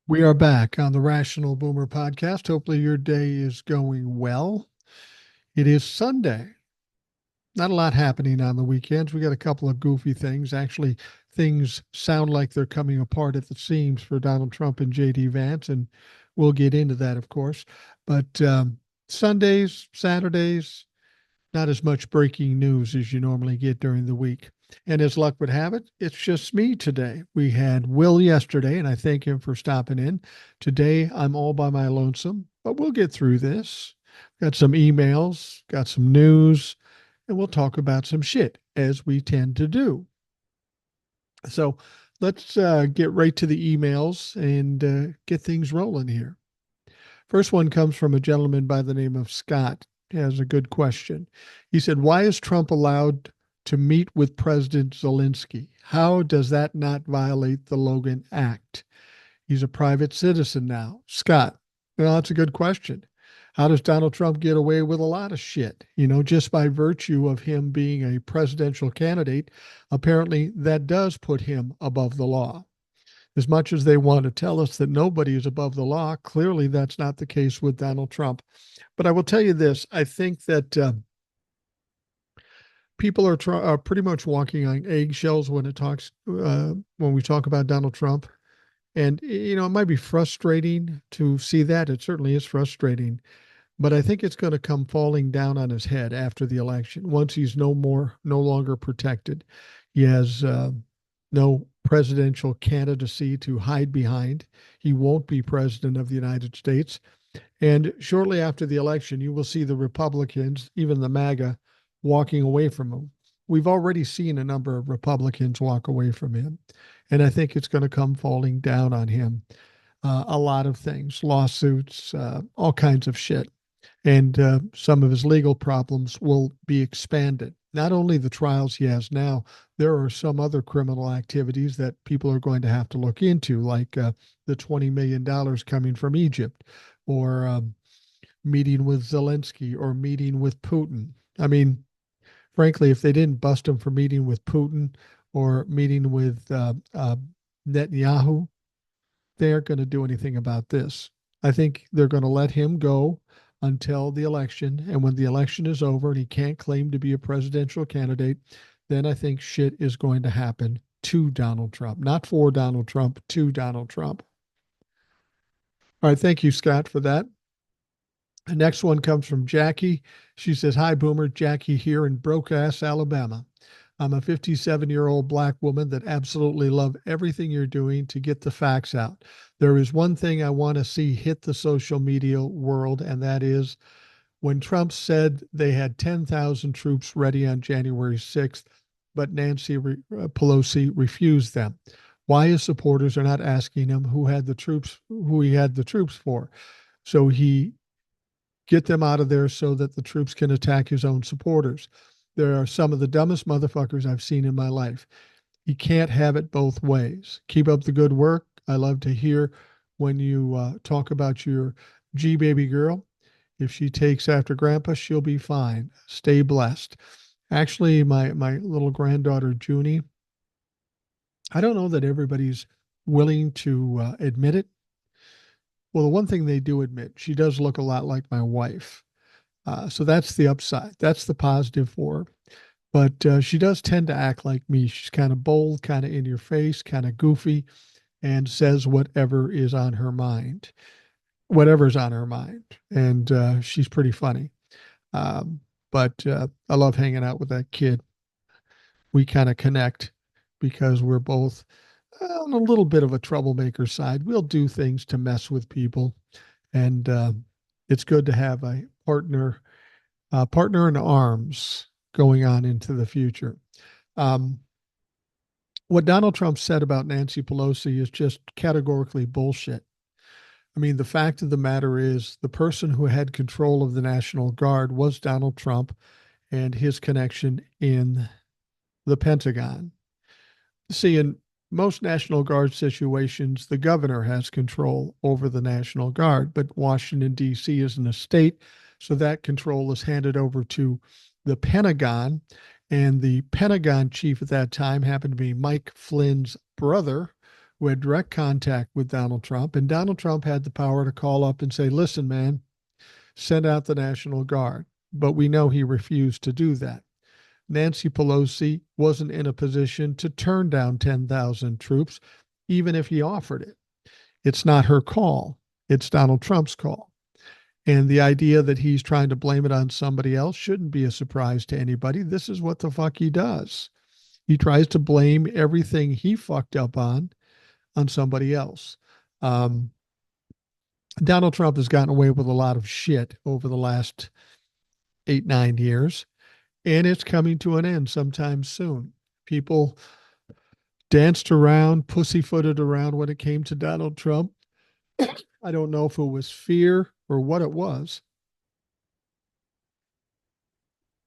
We are back on the Rational Boomer podcast. Hopefully, your day is going well. It is Sunday. Not a lot happening on the weekends. We got a couple of goofy things. Actually, things sound like they're coming apart at the seams for Donald Trump and JD Vance, and we'll get into that, of course. But Sundays, Saturdays, not as much breaking news as you normally get during the week. And as luck would have it, it's just me today. We had Will yesterday, and I thank him for stopping in. Today, I'm all by my lonesome, but we'll get through this. Got some emails, got some news, and we'll talk about some shit as we tend to do. So let's get right to the emails and get things rolling here. First one comes from a gentleman by the name of Scott. He has a good question. He said, "Why is Trump allowed to meet with President Zelensky? How does that not violate the Logan Act? He's a private citizen now." Scott, well, that's a good question. How does Donald Trump get away with a lot of shit? Just by virtue of him being a presidential candidate, apparently that does put him above the law. As much as they want to tell us that nobody is above the law, clearly that's not the case with Donald Trump. But I will tell you this: I think that people are pretty much walking on eggshells when we talk about Donald Trump. And it might be frustrating to see that. It certainly is frustrating. But I think it's going to come falling down on his head after the election. Once he's no longer protected, he has no presidential candidacy to hide behind. He won't be president of the United States. And shortly after the election, you will see the Republicans, even the MAGA, walking away from him. We've already seen a number of Republicans walk away from him. And I think it's going to come falling down on him. A lot of things, lawsuits, all kinds of shit. And some of his legal problems will be expanded. Not only the trials he has now, there are some other criminal activities that people are going to have to look into, like the $20 million coming from Egypt, or meeting with Zelensky, or meeting with Putin. I mean, frankly, if they didn't bust him for meeting with Putin or meeting with Netanyahu, they aren't going to do anything about this. I think they're going to let him go until the election. And when the election is over and he can't claim to be a presidential candidate, then I think shit is going to happen to Donald Trump. Not for Donald Trump, to Donald Trump. All right. Thank you, Scott, for that. The next one comes from Jackie. She says, "Hi, Boomer. Jackie here in Broke-Ass, Alabama. I'm a 57-year-old black woman that absolutely love everything you're doing to get the facts out. There is one thing I want to see hit the social media world, and that is when Trump said they had 10,000 troops ready on January 6th, but Nancy Pelosi refused them. Why his supporters are not asking him who he had the troops for, so he get them out of there so that the troops can attack his own supporters. There are some of the dumbest motherfuckers I've seen in my life. You can't have it both ways. Keep up the good work. I love to hear when you talk about your G baby girl. If she takes after grandpa, she'll be fine. Stay blessed." Actually, my little granddaughter, Junie, I don't know that everybody's willing to admit it. Well, the one thing they do admit, she does look a lot like my wife. So that's the upside. That's the positive for her. But she does tend to act like me. She's kind of bold, kind of in your face, kind of goofy, and says whatever is on her mind. Whatever's on her mind. And she's pretty funny. But I love hanging out with that kid. We kind of connect because we're both on a little bit of a troublemaker side. We'll do things to mess with people. And it's good to have a partner in arms going on into the future. What Donald Trump said about Nancy Pelosi is just categorically bullshit. I mean, the fact of the matter is the person who had control of the National Guard was Donald Trump and his connection in the Pentagon. See, in most National Guard situations, the governor has control over the National Guard, but Washington, D.C. isn't a state, so that control is handed over to the Pentagon. And the Pentagon chief at that time happened to be Mike Flynn's brother, who had direct contact with Donald Trump, and Donald Trump had the power to call up and say, listen, man, send out the National Guard. But we know he refused to do that. Nancy Pelosi wasn't in a position to turn down 10,000 troops, even if he offered it. It's not her call, it's Donald Trump's call. And the idea that he's trying to blame it on somebody else shouldn't be a surprise to anybody. This is what the fuck he does. He tries to blame everything he fucked up on somebody else. Um, Donald Trump has gotten away with a lot of shit over the last 8, 9 years, and it's coming to an end sometime soon. People danced around, pussyfooted around when it came to Donald Trump. I don't know if it was fear or what it was,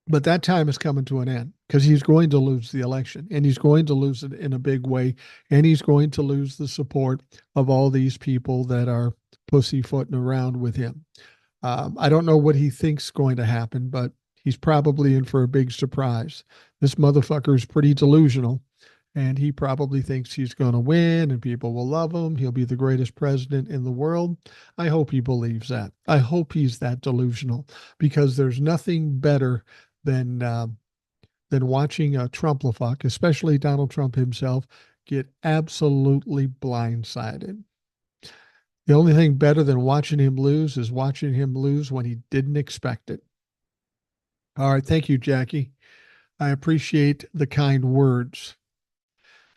but that time is coming to an end because he's going to lose the election, and he's going to lose it in a big way, and he's going to lose the support of all these people that are pussyfooting around with him. I don't know what he thinks is going to happen, but he's probably in for a big surprise. This motherfucker is pretty delusional, and he probably thinks he's going to win and people will love him. He'll be the greatest president in the world. I hope he believes that. I hope he's that delusional, because there's nothing better than watching a Trump-la-fuck, especially Donald Trump himself, get absolutely blindsided. The only thing better than watching him lose is watching him lose when he didn't expect it. All right. Thank you, Jackie. I appreciate the kind words.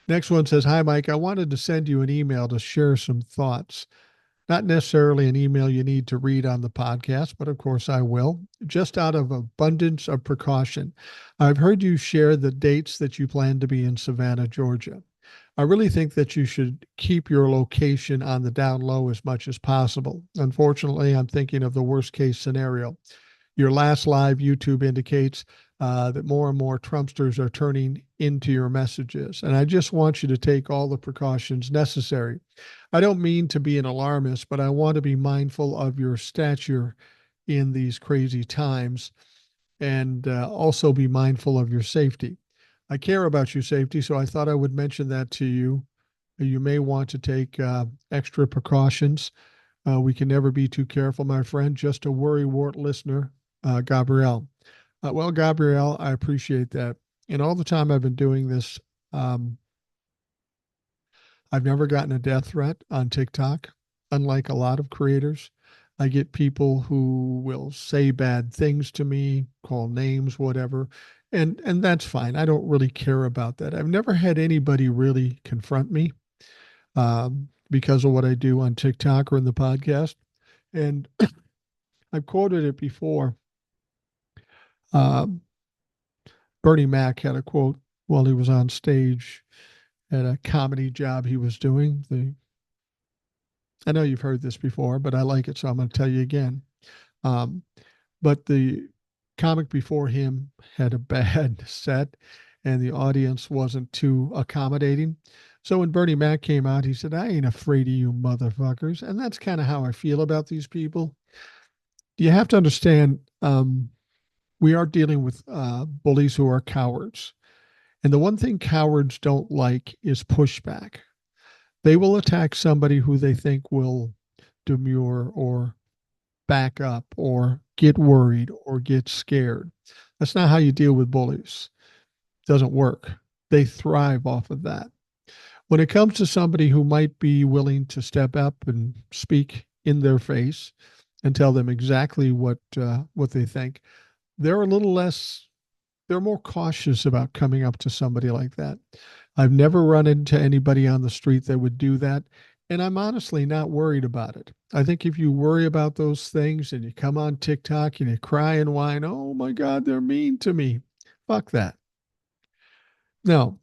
Next one says, hi, Mike. I wanted to send you an email to share some thoughts. Not necessarily an email you need to read on the podcast, but of course I will, just out of abundance of precaution. I've heard you share the dates that you plan to be in Savannah, Georgia. I really think that you should keep your location on the down low as much as possible. Unfortunately, I'm thinking of the worst case scenario. Your last live YouTube indicates that more and more Trumpsters are turning into your messages. And I just want you to take all the precautions necessary. I don't mean to be an alarmist, but I want to be mindful of your stature in these crazy times, and also be mindful of your safety. I care about your safety, so I thought I would mention that to you. You may want to take extra precautions. We can never be too careful, my friend. Just a worrywart listener, Gabrielle. Well, Gabrielle, I appreciate that. And all the time I've been doing this, I've never gotten a death threat on TikTok, unlike a lot of creators. I get people who will say bad things to me, call names, whatever, and that's fine. I don't really care about that. I've never had anybody really confront me because of what I do on TikTok or in the podcast. And I've quoted it before. Bernie Mac had a quote while he was on stage at a comedy job he was doing. I know you've heard this before, but I like it, so I'm going to tell you again. But the comic before him had a bad set, and the audience wasn't too accommodating. So when Bernie Mac came out, he said, I ain't afraid of you motherfuckers. And that's kind of how I feel about these people. You have to understand, we are dealing with bullies who are cowards. And the one thing cowards don't like is pushback. They will attack somebody who they think will demur or back up or get worried or get scared. That's not how you deal with bullies. It doesn't work. They thrive off of that. When it comes to somebody who might be willing to step up and speak in their face and tell them exactly what they think, they're a little less, they're more cautious about coming up to somebody like that. I've never run into anybody on the street that would do that, and I'm honestly not worried about it. I think if you worry about those things and you come on TikTok and you cry and whine, oh my God, they're mean to me. Fuck that. No,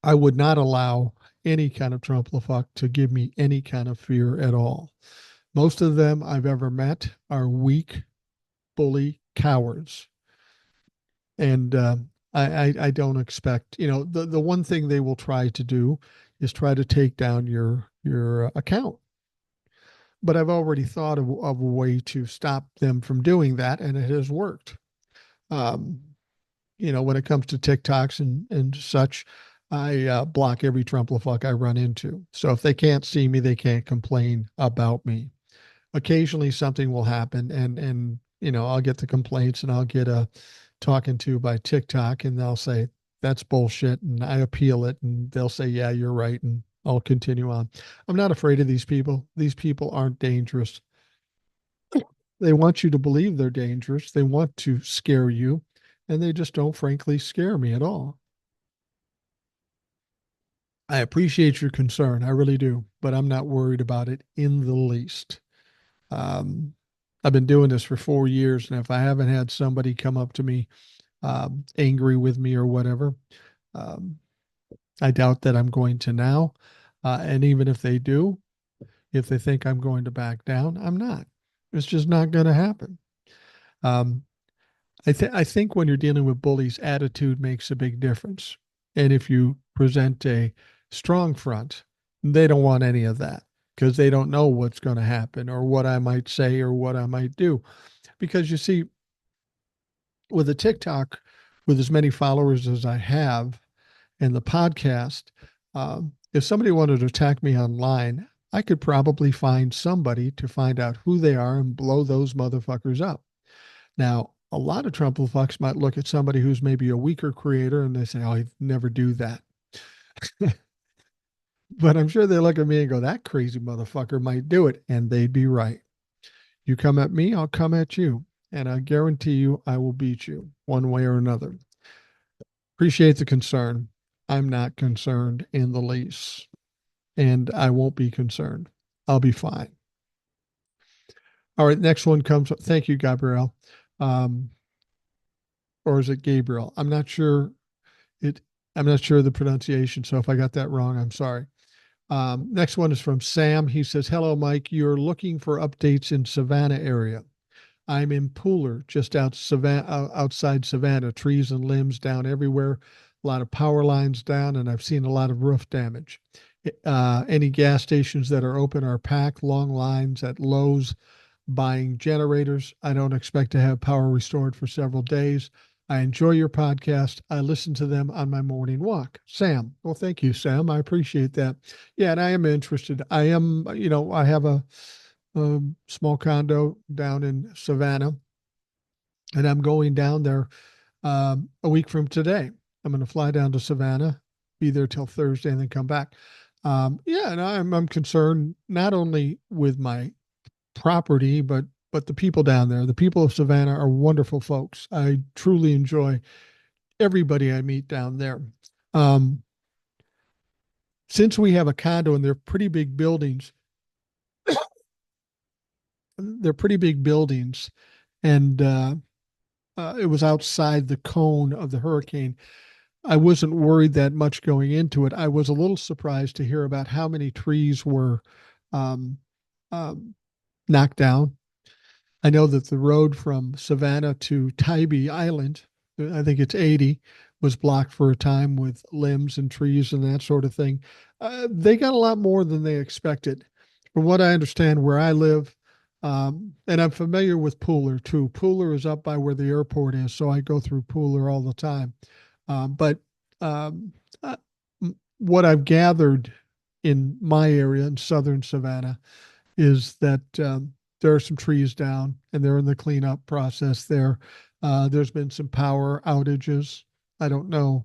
I would not allow any kind of Trump-la-fuck to give me any kind of fear at all. Most of them I've ever met are weak, bully cowards. And I don't expect, the one thing they will try to do is try to take down your account. But I've already thought of a way to stop them from doing that, and it has worked. When it comes to TikToks and such, I block every Trumplefuck I run into. So if they can't see me, they can't complain about me. Occasionally something will happen, and I'll get the complaints, and I'll get a talking to by TikTok, and they'll say that's bullshit, and I appeal it, and they'll say, yeah, you're right, and I'll continue on. I'm not afraid of these people. These people aren't dangerous. They want you to believe they're dangerous. They want to scare you, and they just don't frankly scare me at all. I appreciate your concern. I really do, but I'm not worried about it in the least. Um, I've been doing this for 4 years, and if I haven't had somebody come up to me angry with me or whatever, um, I doubt that I'm going to now. And even if they do, if they think I'm going to back down, I'm not. It's just not going to happen. Um, I think when you're dealing with bullies, attitude makes a big difference. And if you present a strong front, they don't want any of that because they don't know what's going to happen or what I might say or what I might do. Because you see, with a TikTok, with as many followers as I have, and the podcast, if somebody wanted to attack me online, I could probably find somebody to find out who they are and blow those motherfuckers up. Now, a lot of Trump fucks might look at somebody who's maybe a weaker creator and they say, oh, I'd never do that. But I'm sure they look at me and go, that crazy motherfucker might do it. And they'd be right. You come at me, I'll come at you. And I guarantee you, I will beat you one way or another. Appreciate the concern. I'm not concerned in the least. And I won't be concerned. I'll be fine. All right, next one comes. Thank you, Gabrielle. Um, or is it Gabriel? I'm not sure. It. I'm not sure of the pronunciation. So if I got that wrong, I'm sorry. Next one is from Sam. He says, "Hello, Mike. You're looking for updates in Savannah area. I'm in Pooler, just outside Savannah. Trees and limbs down everywhere. A lot of power lines down, and I've seen a lot of roof damage. Any gas stations that are open are packed. Long lines at Lowe's buying generators. I don't expect to have power restored for several days. I enjoy your podcast. I listen to them on my morning walk." Sam. Well, thank you, Sam. I appreciate that. Yeah, and I am interested. I have a small condo down in Savannah, and I'm going down there a week from today. I'm going to fly down to Savannah, be there till Thursday, and then come back. Yeah, and I'm concerned not only with my property, but the people down there. The people of Savannah are wonderful folks. I truly enjoy everybody I meet down there. Um, since we have a condo and they're pretty big buildings, they're pretty big buildings, and it was outside the cone of the hurricane. I wasn't worried that much going into it. I was a little surprised to hear about how many trees were um, um, knocked down. I know that the road from Savannah to Tybee Island, I think it's 80, was blocked for a time with limbs and trees and that sort of thing. They got a lot more than they expected. From what I understand, where I live, and I'm familiar with Pooler too. Pooler is up by where the airport is, so I go through Pooler all the time. But um, uh, what I've gathered in my area in southern Savannah is that there are some trees down and they're in the cleanup process there. There's been some power outages. I don't know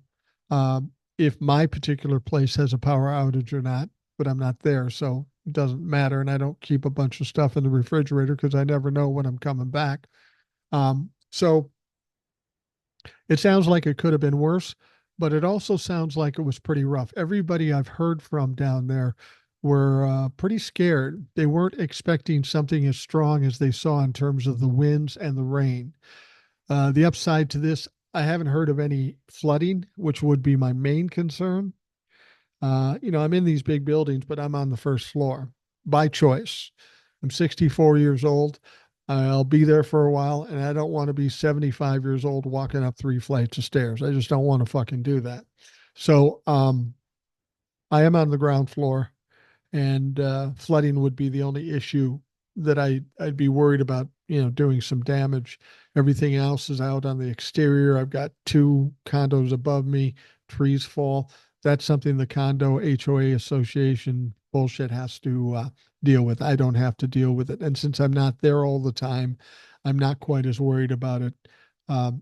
if my particular place has a power outage or not, but I'm not there. So it doesn't matter. And I don't keep a bunch of stuff in the refrigerator because I never know when I'm coming back. So it sounds like it could have been worse, but it also sounds like it was pretty rough. Everybody I've heard from down there were pretty scared. They weren't expecting something as strong as they saw in terms of the winds and the rain. The upside to this, I haven't heard of any flooding, which would be my main concern. I'm in these big buildings, but I'm on the first floor by choice. I'm 64 years old. I'll be there for a while, and I don't want to be 75 years old walking up 3 flights of stairs. I just don't want to fucking do that. So I am on the ground floor, and flooding would be the only issue that I'd be worried about, doing some damage. Everything else is out on the exterior. I've got 2 condos above me, trees fall. That's something the condo HOA association bullshit has to deal with. I don't have to deal with it. And since I'm not there all the time, I'm not quite as worried about it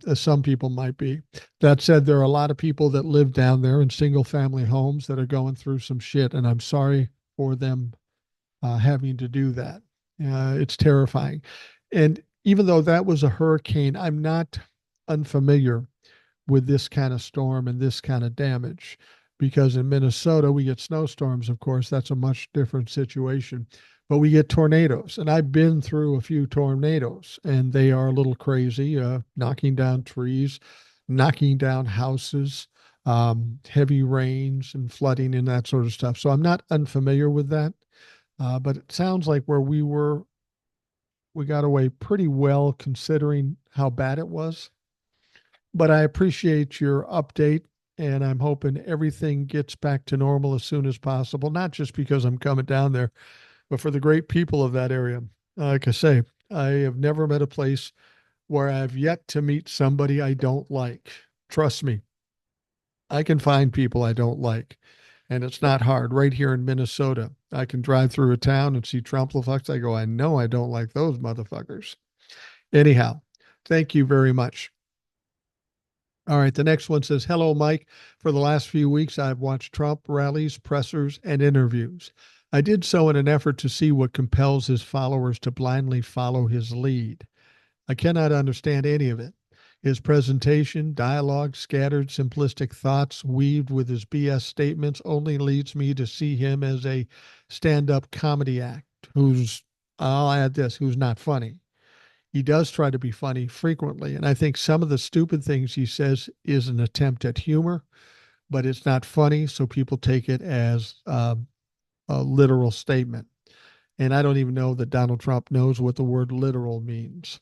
as some people might be. That said, there are a lot of people that live down there in single family homes that are going through some shit, and I'm sorry for them having to do that. It's terrifying. And even though that was a hurricane, I'm not unfamiliar with this kind of storm and this kind of damage because in Minnesota, we get snowstorms, of course. That's a much different situation. But we get tornadoes. And I've been through a few tornadoes, and they are a little crazy, knocking down trees, knocking down houses, heavy rains and flooding and that sort of stuff. So I'm not unfamiliar with that. But it sounds like where we were, we got away pretty well considering how bad it was. But I appreciate your update, and I'm hoping everything gets back to normal as soon as possible, not just because I'm coming down there, but for the great people of that area. Like I say, I have never met a place where I've yet to meet somebody I don't like. Trust me, I can find people I don't like, and it's not hard. Right here in Minnesota, I can drive through a town and see Trumplefux. I go, I know I don't like those motherfuckers. Anyhow, thank you very much. All right, the next one says, hello, Mike. For the last few weeks, I've watched Trump rallies, pressers, and interviews. I did so in an effort to see what compels his followers to blindly follow his lead. I cannot understand any of it. His presentation, dialogue, scattered, simplistic thoughts weaved with his BS statements only leads me to see him as a stand up comedy act who's, I'll add this, who's not funny. He does try to be funny frequently. And I think some of the stupid things he says is an attempt at humor, but it's not funny. So people take it as a literal statement. And I don't even know that Donald Trump knows what the word literal means.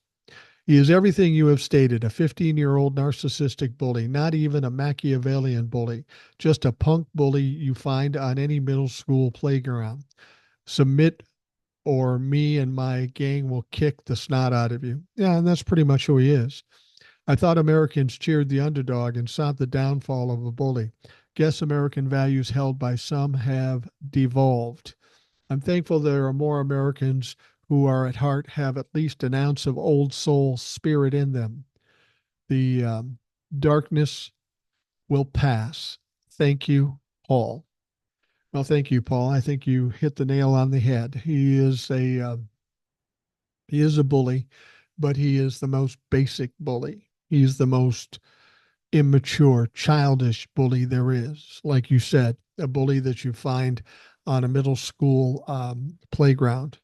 He is everything you have stated, a 15-year-old narcissistic bully, not even a Machiavellian bully, just a punk bully you find on any middle school playground. Submit or me and my gang will kick the snot out of you. Yeah, and that's pretty much who he is. I thought Americans cheered the underdog and sought the downfall of a bully. Guess American values held by some have devolved. I'm thankful there are more Americans who are at heart have at least an ounce of old soul spirit in them. The darkness will pass. Thank you, Paul. Well, thank you, Paul. I think you hit the nail on the head. He is a bully, but he is the most basic bully. He's the most immature, childish bully there is. Like you said, a bully that you find on a middle school playground.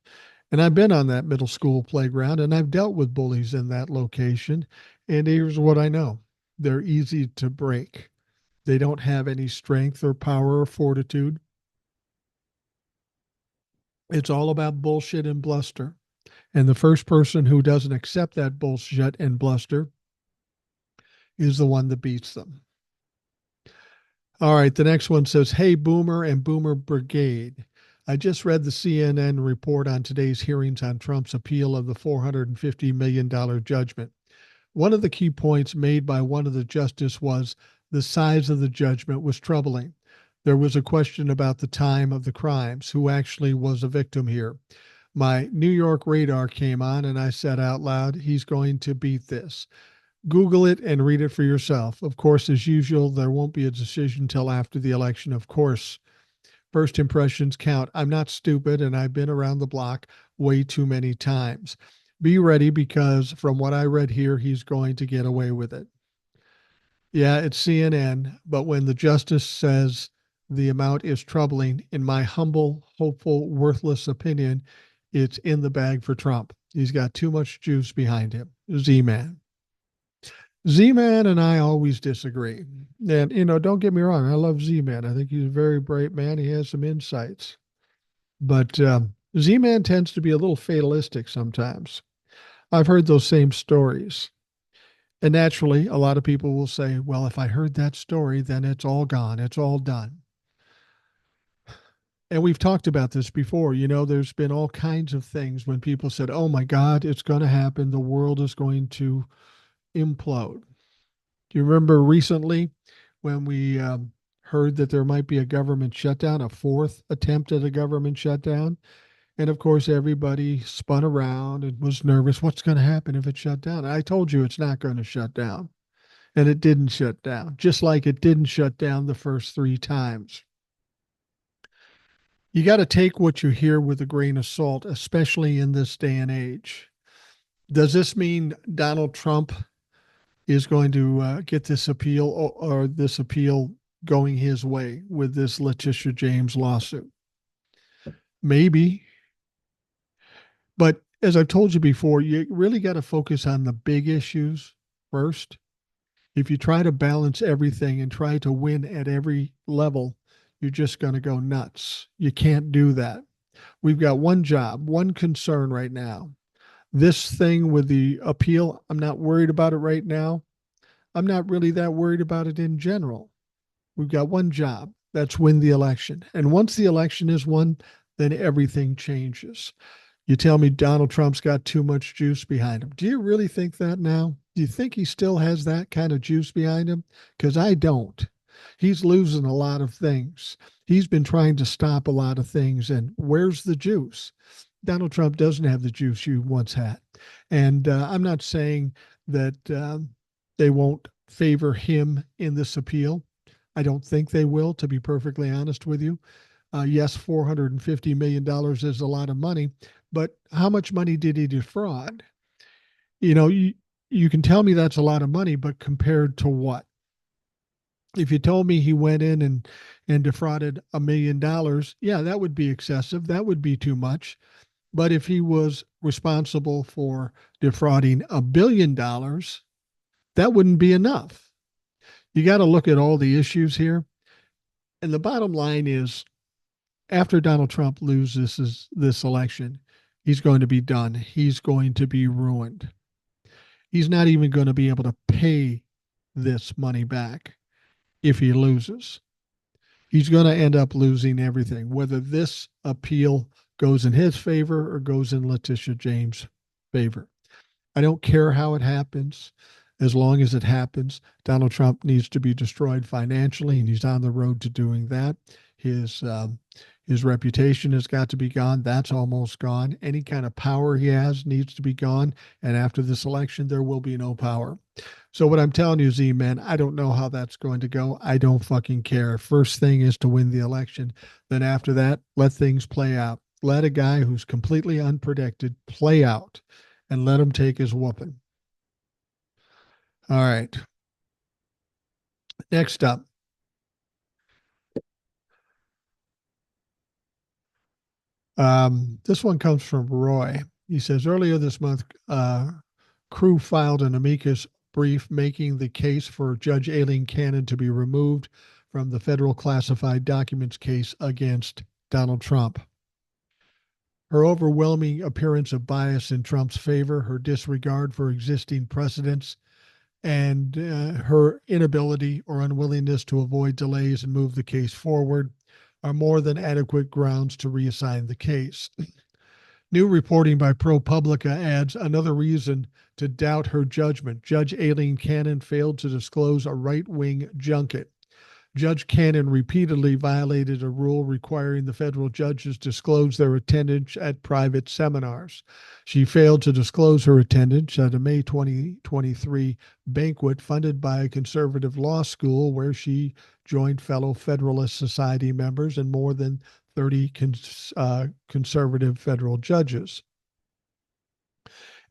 And I've been on that middle school playground and I've dealt with bullies in that location. And here's what I know, they're easy to break. They don't have any strength or power or fortitude. It's all about bullshit and bluster. And the first person who doesn't accept that bullshit and bluster is the one that beats them. All right, the next one says, hey, Boomer and Boomer Brigade. I just read the CNN report on today's hearings on Trump's appeal of the $450 million judgment. One of the key points made by one of the justices was the size of the judgment was troubling. There was a question about the time of the crimes, who actually was a victim here. My New York radar came on and I said out loud, he's going to beat this. Google it and read it for yourself. Of course, as usual, there won't be a decision until after the election. Of course, first impressions count. I'm not stupid and I've been around the block way too many times. Be ready because from what I read here, he's going to get away with it. Yeah, it's CNN, but when the justice says the amount is troubling, in my humble, hopeful, worthless opinion, it's in the bag for Trump. He's got too much juice behind him. Z-Man. Z-Man and I always disagree. And, don't get me wrong. I love Z-Man. I think he's a very bright man. He has some insights. But Z-Man tends to be a little fatalistic sometimes. I've heard those same stories. And naturally, a lot of people will say, well, if I heard that story, then it's all gone. It's all done. And we've talked about this before. There's been all kinds of things when people said, oh my God, it's going to happen. The world is going to implode. Do you remember recently when we heard that there might be a government shutdown, a fourth attempt at a government shutdown. And of course, everybody spun around and was nervous. What's going to happen if it shut down? I told you it's not going to shut down. And it didn't shut down, just like it didn't shut down the first three times. You got to take what you hear with a grain of salt, especially in this day and age. Does this mean Donald Trump is going to get this appeal or this appeal going his way with this Letitia James lawsuit? Maybe. But as I've told you before, you really got to focus on the big issues first. If you try to balance everything and try to win at every level, you're just going to go nuts. You can't do that. We've got one job, one concern right now. This thing with the appeal, I'm not worried about it right now. I'm not really that worried about it in general. We've got one job, that's win the election. And once the election is won, then everything changes. You tell me Donald Trump's got too much juice behind him. Do you really think that now? Do you think he still has that kind of juice behind him? Because I don't. He's losing a lot of things. He's been trying to stop a lot of things. And where's the juice? Donald Trump doesn't have the juice you once had. And I'm not saying that they won't favor him in this appeal. I don't think they will, to be perfectly honest with you. Yes, $450 million is a lot of money, but how much money did he defraud? You can tell me that's a lot of money, but compared to what? If you told me he went in and defrauded $1 million, yeah, that would be excessive. That would be too much. But if he was responsible for defrauding $1 billion, that wouldn't be enough. You got to look at all the issues here. And the bottom line is, after Donald Trump loses this election, he's going to be done. He's going to be ruined. He's not even going to be able to pay this money back if he loses. He's going to end up losing everything, whether this appeal goes in his favor or goes in Letitia James' favor. I don't care how it happens. As long as it happens, Donald Trump needs to be destroyed financially, and he's on the road to doing that. His reputation has got to be gone. That's almost gone. Any kind of power he has needs to be gone. And after this election, there will be no power. So what I'm telling you, Z-Man, I don't know how that's going to go. I don't fucking care. First thing is to win the election. Then after that, let things play out. Let a guy who's completely unprotected play out and let him take his whooping. All right. Next up. This one comes from Roy. He says, earlier this month, Crew filed an amicus brief making the case for Judge Aileen Cannon to be removed from the federal classified documents case against Donald Trump. Her overwhelming appearance of bias in Trump's favor, her disregard for existing precedents, and her inability or unwillingness to avoid delays and move the case forward are more than adequate grounds to reassign the case. New reporting by ProPublica adds another reason to doubt her judgment. Judge Aileen Cannon failed to disclose a right-wing junket. Judge Cannon repeatedly violated a rule requiring the federal judges disclose their attendance at private seminars. She failed to disclose her attendance at a May 2023 banquet funded by a conservative law school where she joined fellow Federalist Society members and more than 30 conservative federal judges.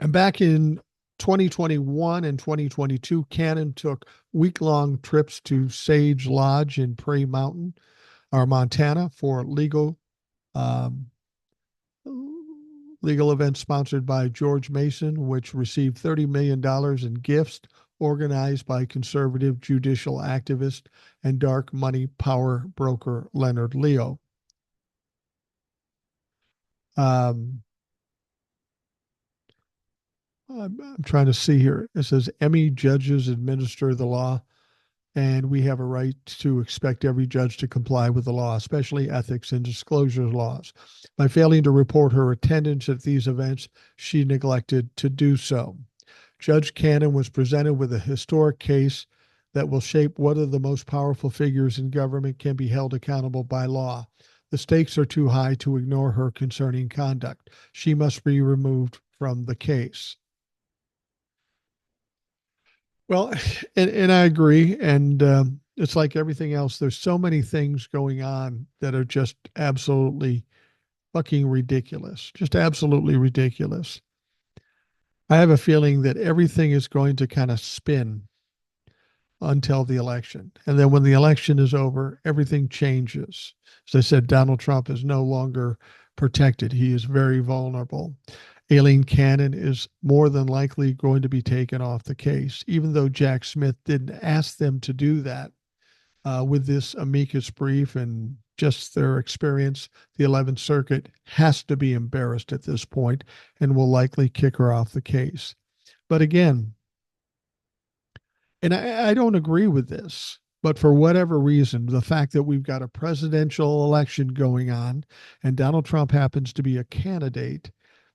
And back in 2021 and 2022, Cannon took week-long trips to Sage Lodge in Prairie Mountain, or Montana, for legal events sponsored by George Mason, which received $30 million in gifts organized by conservative judicial activist and dark money power broker Leonard Leo. I'm trying to see here. It says Emmy judges administer the law, and we have a right to expect every judge to comply with the law, especially ethics and disclosure laws. By failing to report her attendance at these events, she neglected to do so. Judge Cannon was presented with a historic case that will shape whether the most powerful figures in government can be held accountable by law. The stakes are too high to ignore her concerning conduct. She must be removed from the case. Well, and I agree. And it's like everything else. There's so many things going on that are just absolutely fucking ridiculous. Just absolutely ridiculous. I have a feeling that everything is going to kind of spin until the election. And then when the election is over, everything changes. As I said, Donald Trump is no longer protected. He is very vulnerable. Aileen Cannon is more than likely going to be taken off the case, even though Jack Smith didn't ask them to do that. With this amicus brief and just their experience, the 11th Circuit has to be embarrassed at this point and will likely kick her off the case. But again, and I don't agree with this, but for whatever reason, the fact that we've got a presidential election going on and Donald Trump happens to be a candidate,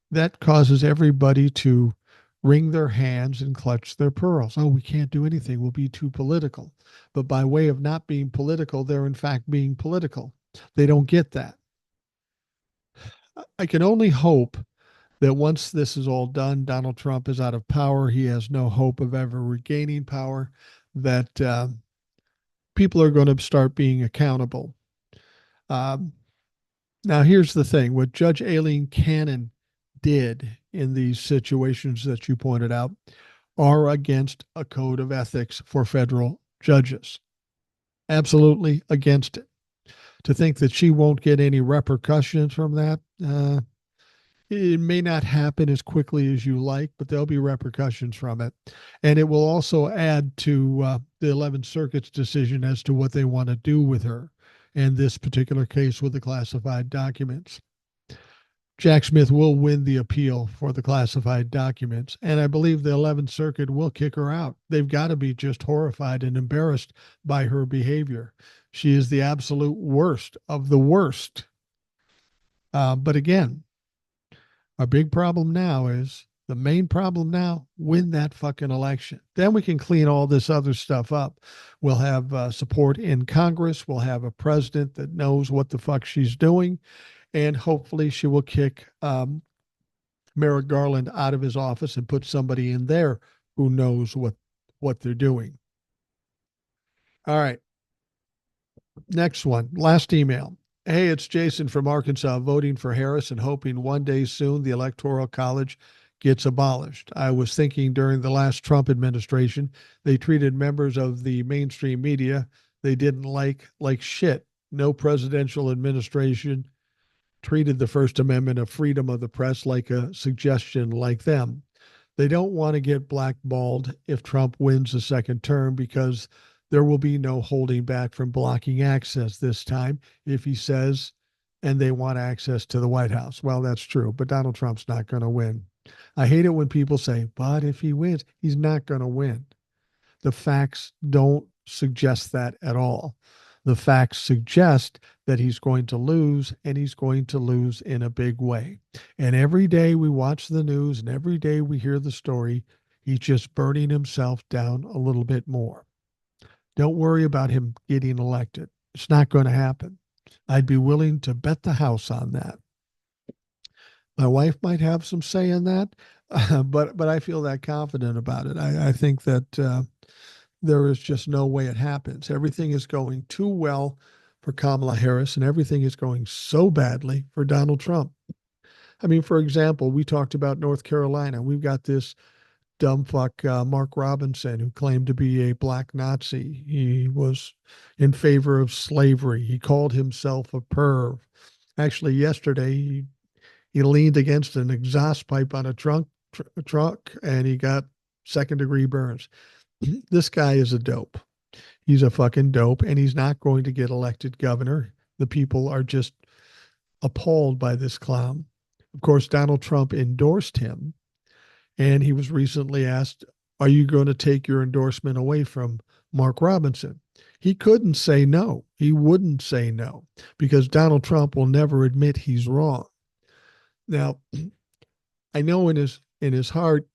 that causes everybody to wring their hands and clutch their pearls. Oh, we can't do anything. We'll be too political. But by way of not being political, they're in fact being political. They don't get that. I can only hope that once this is all done, Donald Trump is out of power. He has no hope of ever regaining power, that people are going to start being accountable. Um, Now, here's the thing: what Judge Aileen Cannon did in these situations that you pointed out are against a code of ethics for federal judges. Absolutely against it. To think that she won't get any repercussions from that, it may not happen as quickly as you like, but there'll be repercussions from it. And it will also add to the 11th Circuit's decision as to what they want to do with her in this particular case with the classified documents. Jack Smith will win the appeal for the classified documents, and I believe the 11th Circuit will kick her out. They've got to be just horrified and embarrassed by her behavior. She is the absolute worst of the worst. But again, our big problem now is the main problem now: win that fucking election. Then we can clean all this other stuff up. We'll have support in Congress. We'll have a president that knows what the fuck she's doing. And hopefully she will kick Merrick Garland out of his office and put somebody in there who knows what they're doing. All right. Next one. Last email. Hey, it's Jason from Arkansas, voting for Harris and hoping one day soon the Electoral College gets abolished. I was thinking during the last Trump administration, they treated members of the mainstream media they didn't like shit. No presidential administration treated the First Amendment of freedom of the press like a suggestion like them. They don't want to get blackballed if Trump wins a second term because there will be no holding back from blocking access this time if he says, and they want access to the White House. Well, that's true, but Donald Trump's not going to win. I hate it when people say, but if he wins, he's not going to win. The facts don't suggest that at all. The facts suggest that he's going to lose, and he's going to lose in a big way. And every day we watch the news and every day we hear the story, he's just burning himself down a little bit more. Don't worry about him getting elected. It's not going to happen. I'd be willing to bet the house on that. My wife might have some say in that, but I feel that confident about it. I think that there is just no way it happens. Everything is going too well for Kamala Harris, and everything is going so badly for Donald Trump. I mean, for example, we talked about North Carolina. We've got this dumb fuck, Mark Robinson, who claimed to be a black Nazi. He was in favor of slavery. He called himself a perv. Actually, yesterday, he leaned against an exhaust pipe on a truck, and he got second-degree burns. This guy is a dope. He's a fucking dope, and he's not going to get elected governor. The people are just appalled by this clown. Of course, Donald Trump endorsed him, and he was recently asked, are you going to take your endorsement away from Mark Robinson? He couldn't say no. He wouldn't say no because Donald Trump will never admit he's wrong. Now, I know in his heart,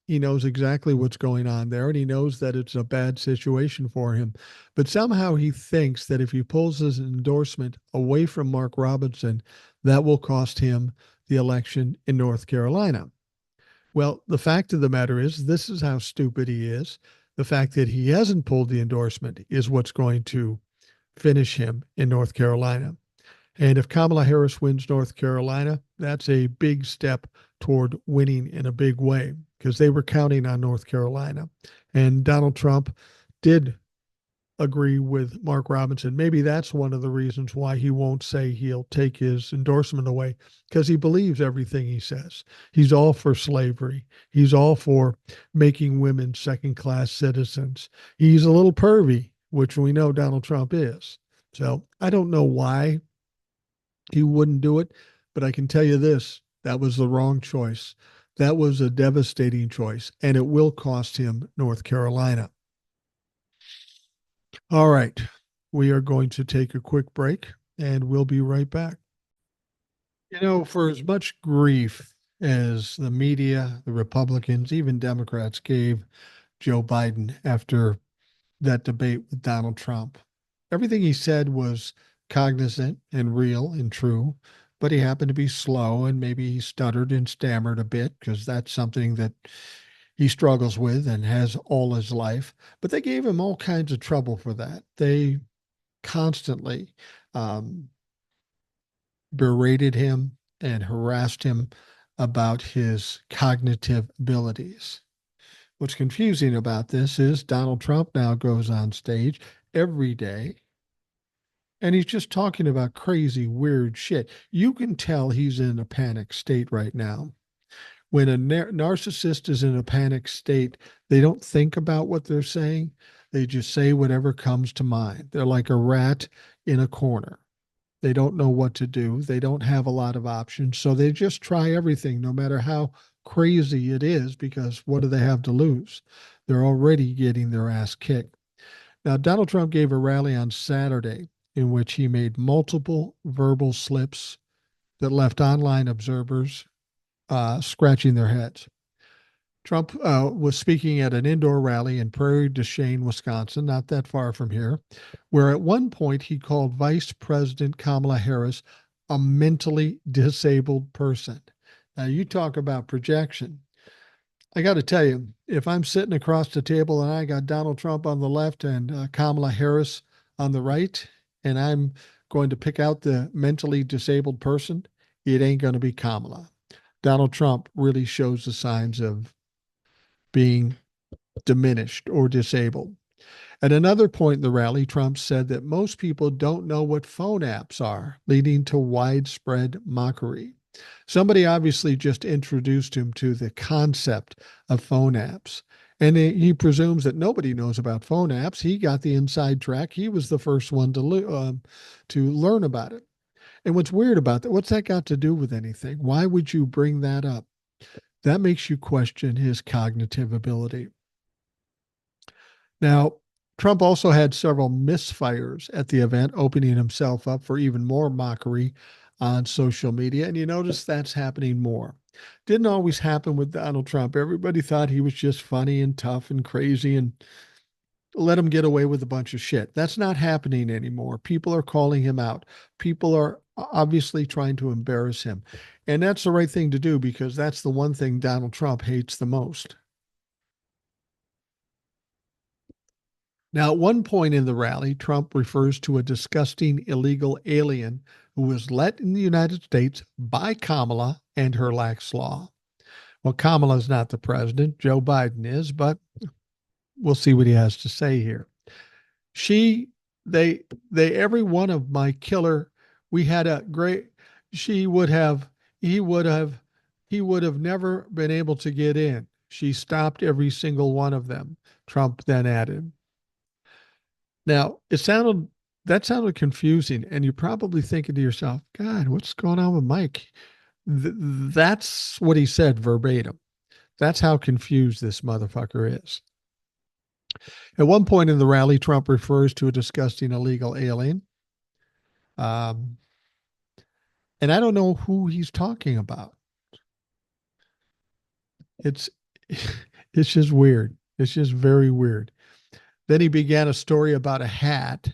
He knows exactly what's going on there, and he knows that it's a bad situation for him. But somehow he thinks that if he pulls his endorsement away from Mark Robinson, that will cost him the election in North Carolina. Well, the fact of the matter is, this is how stupid he is. The fact that he hasn't pulled the endorsement is what's going to finish him in North Carolina. And if Kamala Harris wins North Carolina, that's a big step toward winning in a big way because they were counting on North Carolina. And Donald Trump did agree with Mark Robinson. Maybe that's one of the reasons why he won't say he'll take his endorsement away because he believes everything he says. He's all for slavery, he's all for making women second class citizens. He's a little pervy, which we know Donald Trump is. So I don't know why he wouldn't do it. But I can tell you this, that was the wrong choice. That was a devastating choice, and it will cost him North Carolina. All right. We are going to take a quick break, and we'll be right back. For as much grief as the media, the Republicans, even Democrats gave Joe Biden after that debate with Donald Trump. Everything he said was cognizant and real and true, but he happened to be slow and maybe he stuttered and stammered a bit because that's something that he struggles with and has all his life. But they gave him all kinds of trouble for that. They constantly um, berated him and harassed him about his cognitive abilities. What's confusing about this is Donald Trump now goes on stage every day and he's just talking about crazy, weird shit. You can tell he's in a panic state right now. When a narcissist is in a panic state, they don't think about what they're saying. They just say whatever comes to mind. They're like a rat in a corner. They don't know what to do. They don't have a lot of options. So they just try everything, no matter how crazy it is, because what do they have to lose? They're already getting their ass kicked. Now, Donald Trump gave a rally on Saturday in which he made multiple verbal slips that left online observers scratching their heads. Trump was speaking at an indoor rally in Prairie du Chien, Wisconsin, not that far from here, where at one point he called Vice President Kamala Harris a mentally disabled person. Now, you talk about projection. I got to tell you, if I'm sitting across the table and I got Donald Trump on the left and Kamala Harris on the right, and I'm going to pick out the mentally disabled person, it ain't going to be Kamala. Donald Trump really shows the signs of being diminished or disabled. At another point in the rally, Trump said that most people don't know what phone apps are, leading to widespread mockery. Somebody obviously just introduced him to the concept of phone apps. And he presumes that nobody knows about phone apps. He got the inside track. He was the first one to learn about it. And what's weird about that, what's that got to do with anything? Why would you bring that up? That makes you question his cognitive ability. Now, Trump also had several misfires at the event, opening himself up for even more mockery on social media. And you notice that's happening more. Didn't always happen with Donald Trump. Everybody thought he was just funny and tough and crazy and let him get away with a bunch of shit. That's not happening anymore. People are calling him out. People are obviously trying to embarrass him. And that's the right thing to do because that's the one thing Donald Trump hates the most. Now, at one point in the rally, Trump refers to a disgusting illegal alien who was let in the United States by Kamala and her lax law. Well, Kamala's not the president, Joe Biden is, but we'll see what he has to say here. She, every one of my killer, we had a great, she would have, he would have, he would have never been able to get in. She stopped every single one of them, Trump then added. Now, that sounded confusing, and you're probably thinking to yourself, God, what's going on with Mike? That's what he said verbatim. That's how confused this motherfucker is. At one point in the rally, Trump refers to a disgusting illegal alien. Um, and I don't know who he's talking about. It's It's just weird. It's just very weird. Then he began a story about a hat.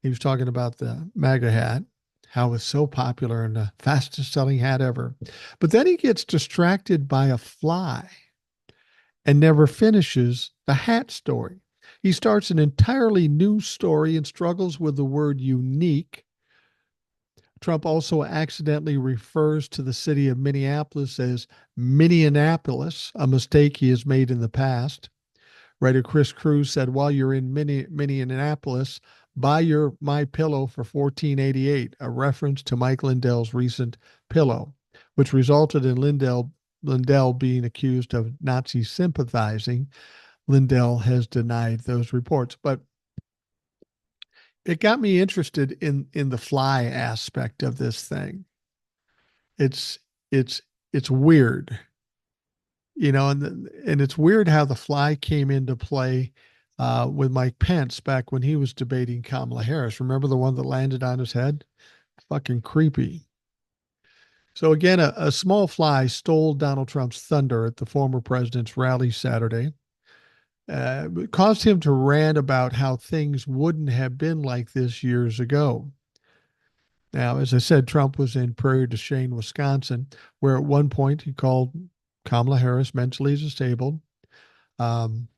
He was talking about the MAGA hat, how it's so popular and the fastest selling hat ever. But then he gets distracted by a fly and never finishes the hat story. He starts an entirely new story and struggles with the word unique. Trump also accidentally refers to the city of Minneapolis as Minneapolis, a mistake he has made in the past. Writer Chris Cruz said, while you're in Minneapolis, buy your My Pillow for $14.88, a reference to Mike Lindell's recent pillow, which resulted in Lindell being accused of Nazi sympathizing. Lindell has denied those reports, but it got me interested in the fly aspect of this thing. It's it's it's weird, and it's weird how the fly came into play with Mike Pence back when he was debating Kamala Harris. Remember the one that landed on his head? Fucking creepy. So again, a small fly stole Donald Trump's thunder at the former president's rally Saturday. It caused him to rant about how things wouldn't have been like this years ago. Now, as I said, Trump was in Prairie du Chien, Wisconsin, where at one point he called Kamala Harris mentally disabled. Um,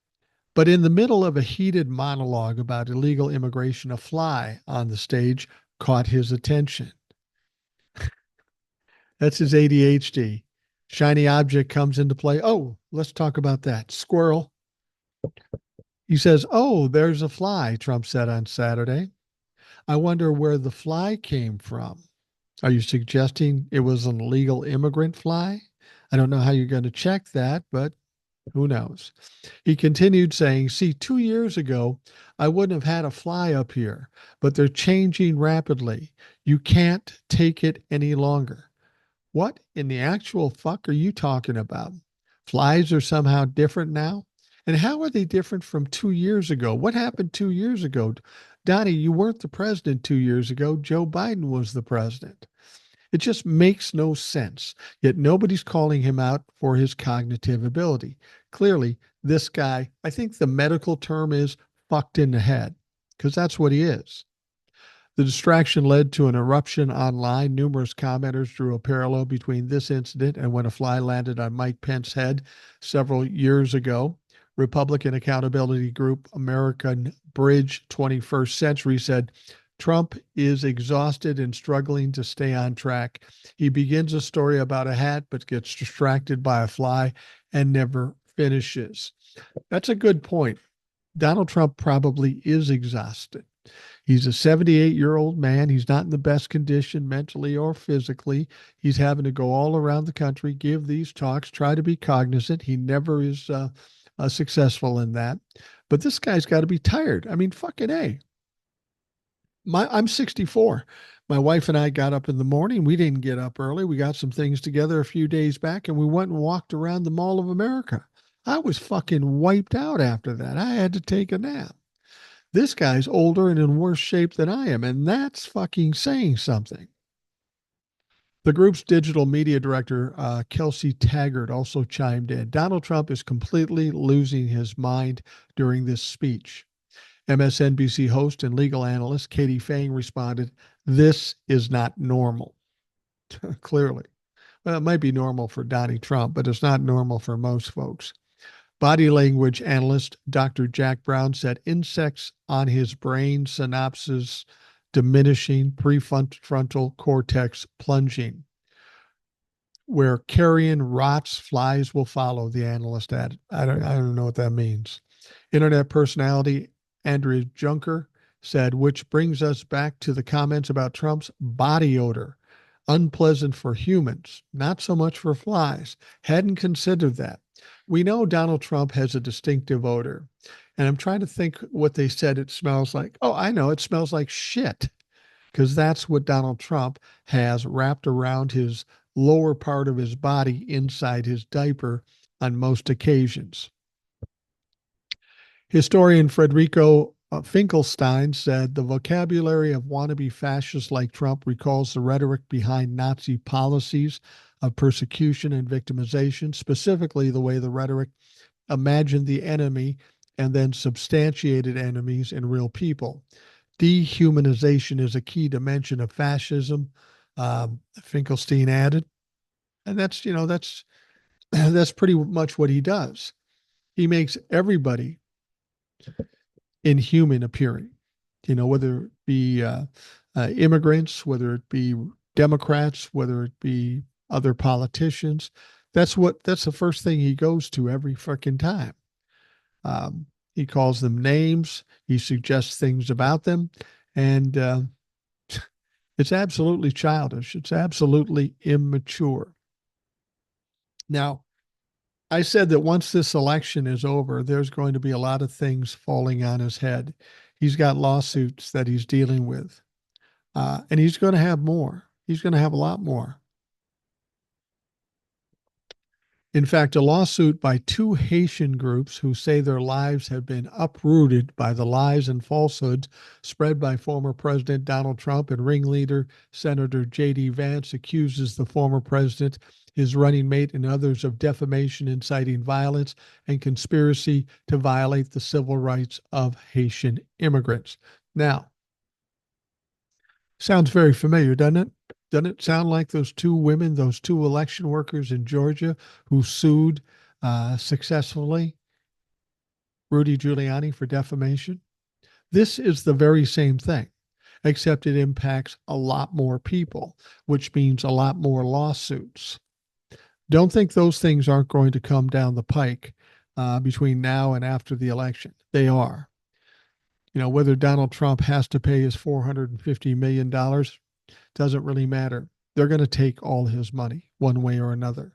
but in the middle of a heated monologue about illegal immigration, a fly on the stage caught his attention. That's his ADHD. Shiny object comes into play. Oh, let's talk about that. Squirrel. He says, "Oh, there's a fly," Trump said on Saturday. "I wonder where the fly came from." Are you suggesting it was an illegal immigrant fly? I don't know how you're going to check that, but who knows? He continued saying, "See, 2 years ago, I wouldn't have had a fly up here, but they're changing rapidly. You can't take it any longer." What in the actual fuck are you talking about? Flies are somehow different now? And how are they different from 2 years ago? What happened 2 years ago? Donnie, you weren't the president 2 years ago. Joe Biden was the president. It just makes no sense. Yet nobody's calling him out for his cognitive ability. Clearly, this guy, I think the medical term is fucked in the head, because that's what he is. The distraction led to an eruption online. Numerous commenters drew a parallel between this incident and when a fly landed on Mike Pence's head several years ago. Republican accountability group American Bridge 21st Century said Trump is exhausted and struggling to stay on track. He begins a story about a hat but gets distracted by a fly and never finishes. That's a good point. Donald Trump probably is exhausted. He's a 78-year-old man. He's not in the best condition mentally or physically. He's having to go all around the country, give these talks, try to be cognizant. He never is successful in that. But this guy's got to be tired. I mean, fucking A. I'm 64. My wife and I got up in the morning. We didn't get up early. We got some things together a few days back and we went and walked around the Mall of America. I was fucking wiped out after that. I had to take a nap. This guy's older and in worse shape than I am, and that's fucking saying something. The group's digital media director, Kelsey Taggart, also chimed in. Donald Trump is completely losing his mind during this speech. MSNBC host and legal analyst Katie Fang responded, "This is not normal." Clearly. Well, it might be normal for Donnie Trump, but it's not normal for most folks. Body language analyst Dr. Jack Brown said insects on his brain synapses diminishing, prefrontal cortex plunging. Where carrion rots, flies will follow, the analyst added. I don't know what that means. Internet personality Andrea Junker said, which brings us back to the comments about Trump's body odor. Unpleasant for humans, not so much for flies. Hadn't considered that. We know Donald Trump has a distinctive odor. And I'm trying to think what they said it smells like. Oh, I know. It smells like shit, because that's what Donald Trump has wrapped around his lower part of his body inside his diaper on most occasions. Historian Federico Finkelstein said the vocabulary of wannabe fascists like Trump recalls the rhetoric behind Nazi policies of persecution and victimization, specifically the way the rhetoric imagined the enemy and then substantiated enemies in real people. Dehumanization is a key dimension of fascism, Finkelstein added. And that's pretty much what he does. He makes everybody inhuman appearing, whether it be immigrants, whether it be Democrats, whether it be other politicians. That's the first thing he goes to every freaking time. He calls them names. He suggests things about them. And it's absolutely childish. It's absolutely immature. Now, I said that once this election is over, there's going to be a lot of things falling on his head. He's got lawsuits that he's dealing with, and he's going to have more. He's going to have a lot more. In fact, a lawsuit by two Haitian groups who say their lives have been uprooted by the lies and falsehoods spread by former President Donald Trump and ringleader Senator J.D. Vance accuses the former president, his running mate, and others of defamation, inciting violence, and conspiracy to violate the civil rights of Haitian immigrants. Now, sounds very familiar, doesn't it? Doesn't it sound like those two women, those two election workers in Georgia who sued successfully Rudy Giuliani for defamation? This is the very same thing, except it impacts a lot more people, which means a lot more lawsuits. Don't think those things aren't going to come down the pike between now and after the election. They are. Whether Donald Trump has to pay his $450 million doesn't really matter. They're going to take all his money one way or another.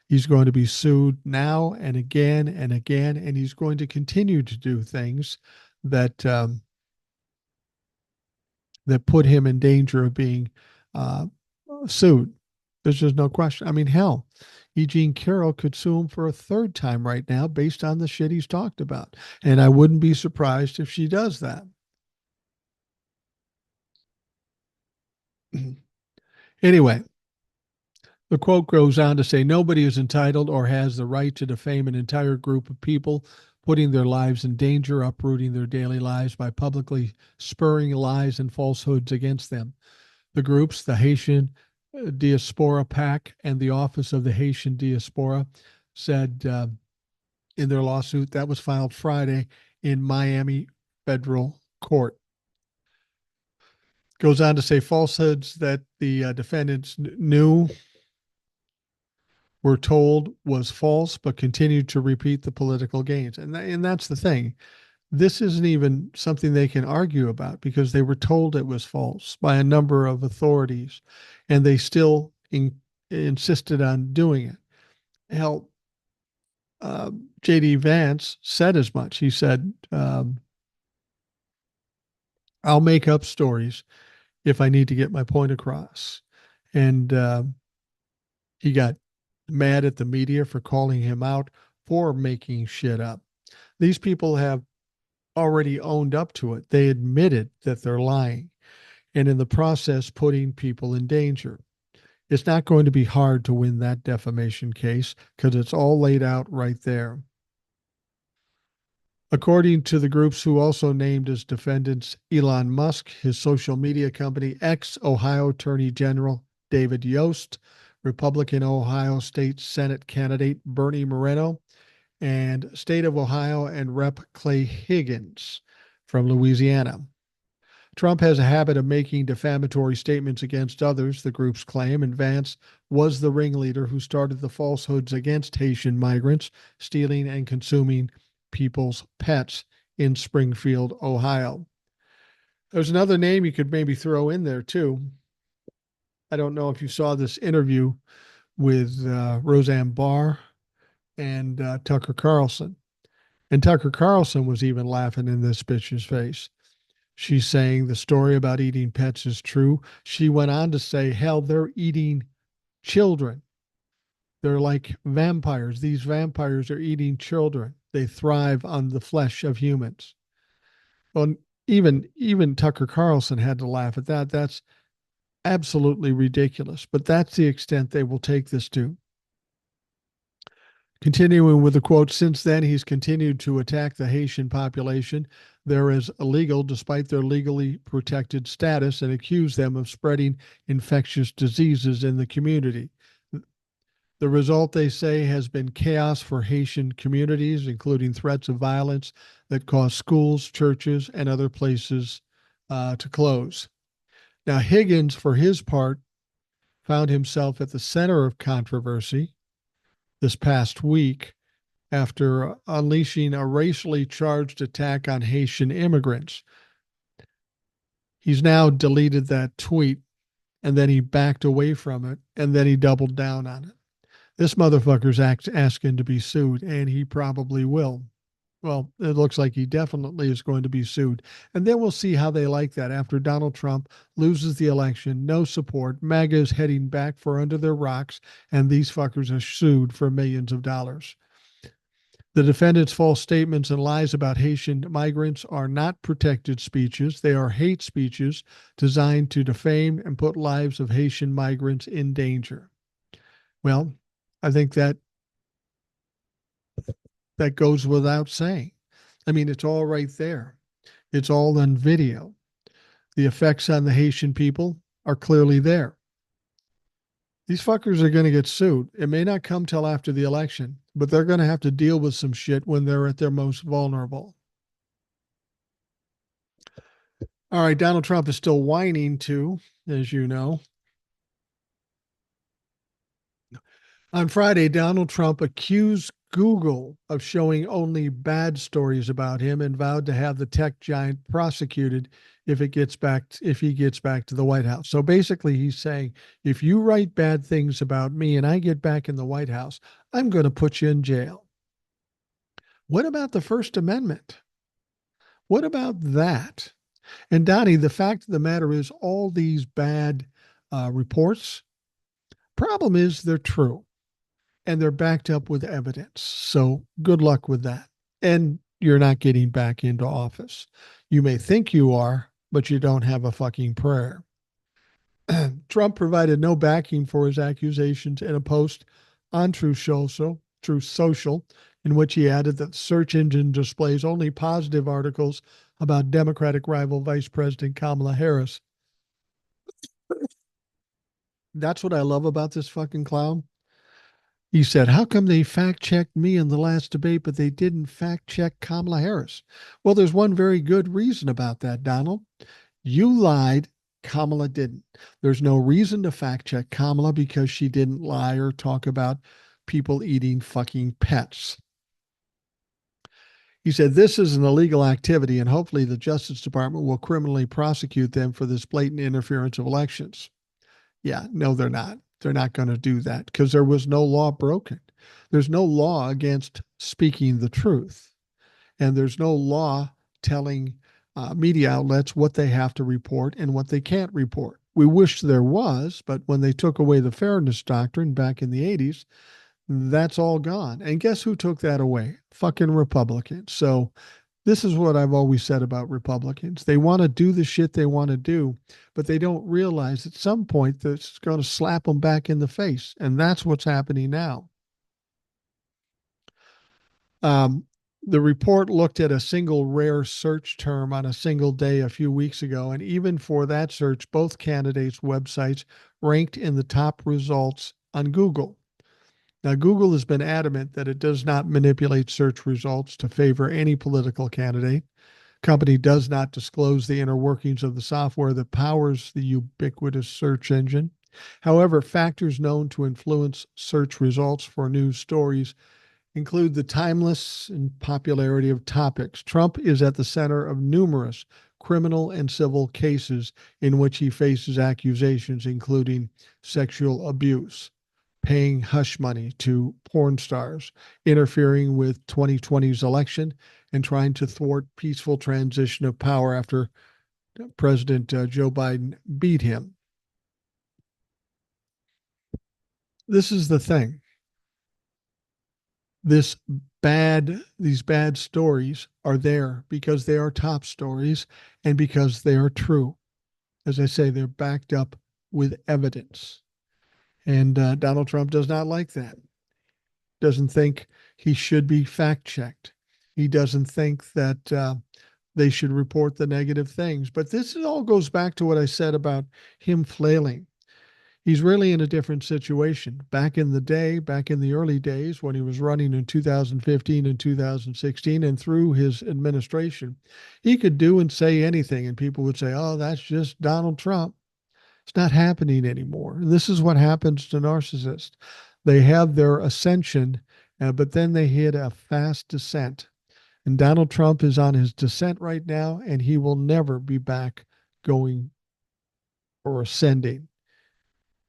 He's going to be sued now and again and again, and he's going to continue to do things that that put him in danger of being sued. There's just no question. I mean, hell, E. Jean Carroll could sue him for a third time right now based on the shit he's talked about. And I wouldn't be surprised if she does that. Anyway, the quote goes on to say, nobody is entitled or has the right to defame an entire group of people, putting their lives in danger, uprooting their daily lives by publicly spurring lies and falsehoods against them. The groups, the Haitian Diaspora PAC and the Office of the Haitian Diaspora, said in their lawsuit that was filed Friday in Miami federal court. Goes on to say falsehoods that the defendants knew, were told was false, but continued to repeat the political gains. And that's the thing. This isn't even something they can argue about because they were told it was false by a number of authorities, and they still insisted on doing it. Hell, J.D. Vance said as much. He said, I'll make up stories if I need to get my point across. And he got mad at the media for calling him out for making shit up. These people have already owned up to it. They admitted that they're lying and in the process putting people in danger. It's not going to be hard to win that defamation case because it's all laid out right there. According to the groups who also named as defendants Elon Musk, his social media company, ex-Ohio Attorney General David Yost, Republican Ohio State Senate candidate Bernie Moreno, and State of Ohio and Rep. Clay Higgins from Louisiana. Trump has a habit of making defamatory statements against others, the groups claim, and Vance was the ringleader who started the falsehoods against Haitian migrants stealing and consuming people's pets in Springfield, Ohio. There's another name you could maybe throw in there too. I don't know if you saw this interview with Roseanne Barr and Tucker Carlson. And Tucker Carlson was even laughing in this bitch's face. She's saying the story about eating pets is true. She went on to say, hell, they're eating children. They're like vampires. These vampires are eating children. They thrive on the flesh of humans. Well, even Tucker Carlson had to laugh at that. Absolutely ridiculous. But that's the extent they will take this to. Continuing with the quote, since then, he's continued to attack the Haitian population. They're as illegal despite their legally protected status and accuse them of spreading infectious diseases in the community. The result, they say, has been chaos for Haitian communities, including threats of violence that cause schools, churches, and other places to close. Now, Higgins, for his part, found himself at the center of controversy this past week after unleashing a racially charged attack on Haitian immigrants. He's now deleted that tweet, and then he backed away from it, and then he doubled down on it. This motherfucker's asking to be sued, and he probably will. Well, it looks like he definitely is going to be sued. And then we'll see how they like that after Donald Trump loses the election, no support, MAGA is heading back for under their rocks, and these fuckers are sued for millions of dollars. The defendant's false statements and lies about Haitian migrants are not protected speeches. They are hate speeches designed to defame and put lives of Haitian migrants in danger. Well, I think that goes without saying. I mean, it's all right there. It's all on video. The effects on the Haitian people are clearly there. These fuckers are going to get sued. It may not come till after the election, but they're going to have to deal with some shit when they're at their most vulnerable. All right, Donald Trump is still whining too, as you know. On Friday, Donald Trump accused Google of showing only bad stories about him and vowed to have the tech giant prosecuted if he gets back to the White House. So basically he's saying, if you write bad things about me and I get back in the White House, I'm going to put you in jail. What about the First Amendment? What about that? And Donnie, the fact of the matter is all these bad reports, problem is they're true. And they're backed up with evidence. So good luck with that. And you're not getting back into office. You may think you are, but you don't have a fucking prayer. Trump provided no backing for his accusations in a post on Truth Social, in which he added that the search engine displays only positive articles about Democratic rival Vice President Kamala Harris. That's what I love about this fucking clown. He said, how come they fact checked me in the last debate, but they didn't fact check Kamala Harris? Well, there's one very good reason about that, Donald. You lied. Kamala didn't. There's no reason to fact check Kamala because she didn't lie or talk about people eating fucking pets. He said, this is an illegal activity, and hopefully the Justice Department will criminally prosecute them for this blatant interference of elections. Yeah, no, they're not. They're not going to do that because there was no law broken. There's no law against speaking the truth. And there's no law telling media outlets what they have to report and what they can't report. We wish there was, but when they took away the fairness doctrine back in the 80s, that's all gone. And guess who took that away? Fucking Republicans. So this is what I've always said about Republicans. They want to do the shit they want to do, but they don't realize at some point that it's going to slap them back in the face. And that's what's happening now. The report looked at a single rare search term on a single day a few weeks ago. And even for that search, both candidates' websites ranked in the top results on Google. Now, Google has been adamant that it does not manipulate search results to favor any political candidate. Company does not disclose the inner workings of the software that powers the ubiquitous search engine. However, factors known to influence search results for news stories include the timeless and popularity of topics. Trump is at the center of numerous criminal and civil cases in which he faces accusations, including sexual abuse, paying hush money to porn stars, interfering with 2020's election, and trying to thwart peaceful transition of power after President Joe Biden beat him. This is the thing. These bad stories are there because they are top stories and because they are true. As I say, they're backed up with evidence. And Donald Trump does not like that. Doesn't think he should be fact checked. He doesn't think that they should report the negative things. But this all goes back to what I said about him flailing. He's really in a different situation. Back in the day, back in the early days when he was running in 2015 and 2016 and through his administration, he could do and say anything, and people would say, oh, that's just Donald Trump. It's not happening anymore. And this is what happens to narcissists. They have their ascension, but then they hit a fast descent. And Donald Trump is on his descent right now, and he will never be back going or ascending.